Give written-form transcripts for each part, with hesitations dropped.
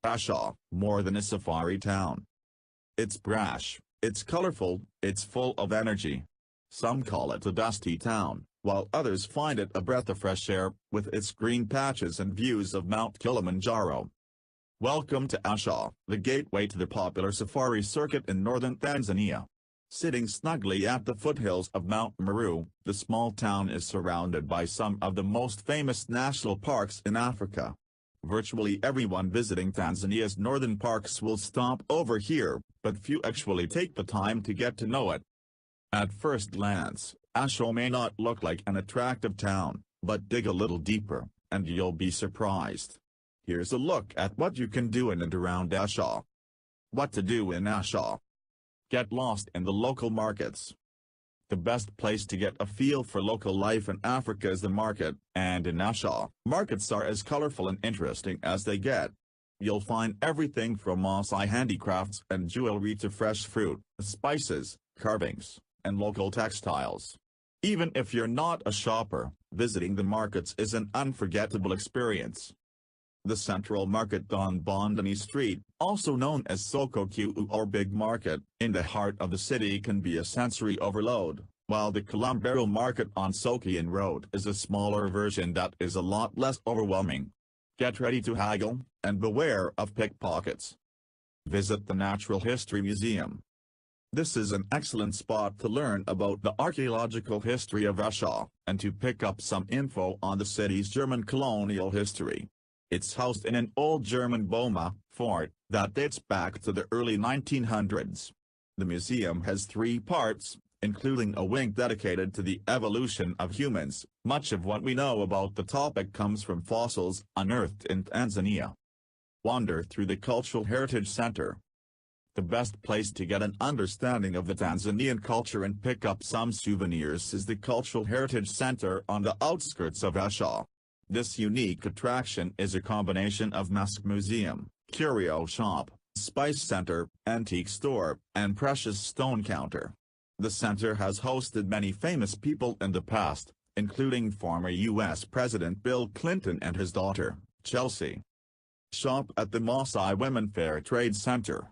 Arusha, more than a safari town. It's brash, it's colorful, it's full of energy. Some call it a dusty town, while others find it a breath of fresh air, with its green patches and views of Mount Kilimanjaro. Welcome to Arusha, the gateway to the popular safari circuit in northern Tanzania. Sitting snugly at the foothills of Mount Meru, the small town is surrounded by some of the most famous national parks in Africa. Virtually everyone visiting Tanzania's northern parks will stop over here, but few actually take the time to get to know it. At first glance, Arusha may not look like an attractive town, but dig a little deeper, and you'll be surprised. Here's a look at what you can do in and around Arusha. What to do in Arusha? Get lost in the local markets. The best place to get a feel for local life in Africa is the market, and in Arusha, markets are as colorful and interesting as they get. You'll find everything from Maasai handicrafts and jewelry to fresh fruit, spices, carvings, and local textiles. Even if you're not a shopper, visiting the markets is an unforgettable experience. The Central Market on Bondani Street, also known as Soko Kuu or Big Market, in the heart of the city can be a sensory overload, while the Kilimanjaro Market on Sokoine Road is a smaller version that is a lot less overwhelming. Get ready to haggle, and beware of pickpockets. Visit the Natural History Museum. This is an excellent spot to learn about the archaeological history of Arusha, and to pick up some info on the city's German colonial history. It's housed in an old German boma, fort, that dates back to the early 1900s. The museum has 3 parts, including a wing dedicated to the evolution of humans. Much of what we know about the topic comes from fossils unearthed in Tanzania. Wander through the Cultural Heritage Center. The best place to get an understanding of the Tanzanian culture and pick up some souvenirs is the Cultural Heritage Center on the outskirts of Arusha. This unique attraction is a combination of mask museum, curio shop, spice center, antique store, and precious stone counter. The center has hosted many famous people in the past, including former U.S. President Bill Clinton and his daughter, Chelsea. Shop at the Maasai Women Fair Trade Center.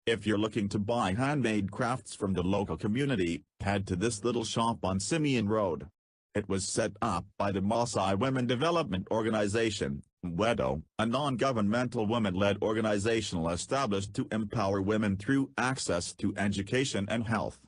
If you're looking to buy handmade crafts from the local community, head to this little shop on Simeon Road. It was set up by the Maasai Women Development Organization, WEDO, a non-governmental women-led organization established to empower women through access to education and health.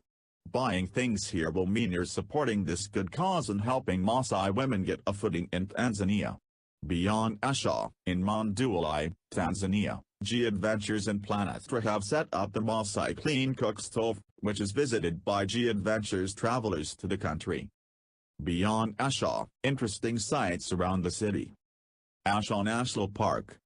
Buying things here will mean you're supporting this good cause and helping Maasai women get a footing in Tanzania. Beyond Arusha, in Monduli, Tanzania, G Adventures and Planatra have set up the Maasai Clean Cook Stove, which is visited by G Adventures travelers to the country. Beyond Arusha, interesting sights around the city. Arusha National Park.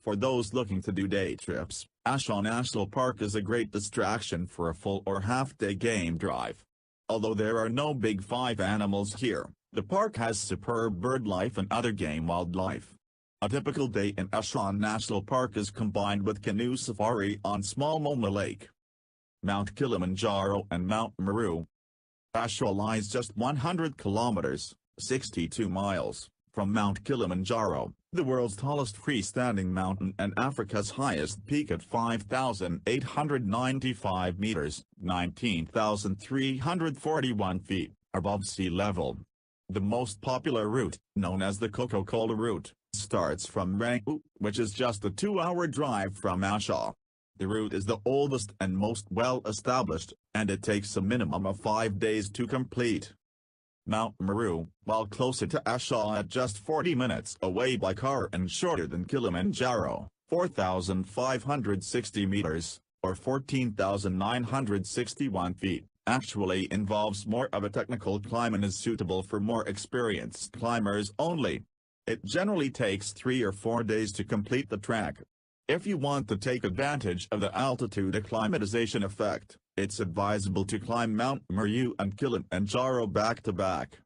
For those looking to do day trips, Arusha National Park is a great distraction for a full or half-day game drive. Although there are no big 5 animals here, the park has superb bird life and other game wildlife. A typical day in Arusha National Park is combined with canoe safari on Small Moma Lake. Mount Kilimanjaro and Mount Meru. Arusha lies just 100 kilometers, 62 miles, from Mount Kilimanjaro, the world's tallest freestanding mountain and Africa's highest peak at 5,895 meters, 19,341 feet, above sea level. The most popular route, known as the Coca-Cola route, starts from Rangu, which is just a 2-hour drive from Arusha. The route is the oldest and most well-established, and it takes a minimum of 5 days to complete. Mount Meru, while closer to Arusha at just 40 minutes away by car and shorter than Kilimanjaro, 4,560 meters, or 14,961 feet, actually involves more of a technical climb and is suitable for more experienced climbers only. It generally takes 3 or 4 days to complete the trek. If you want to take advantage of the altitude acclimatization effect, it's advisable to climb Mount Meru and Kilimanjaro back-to-back.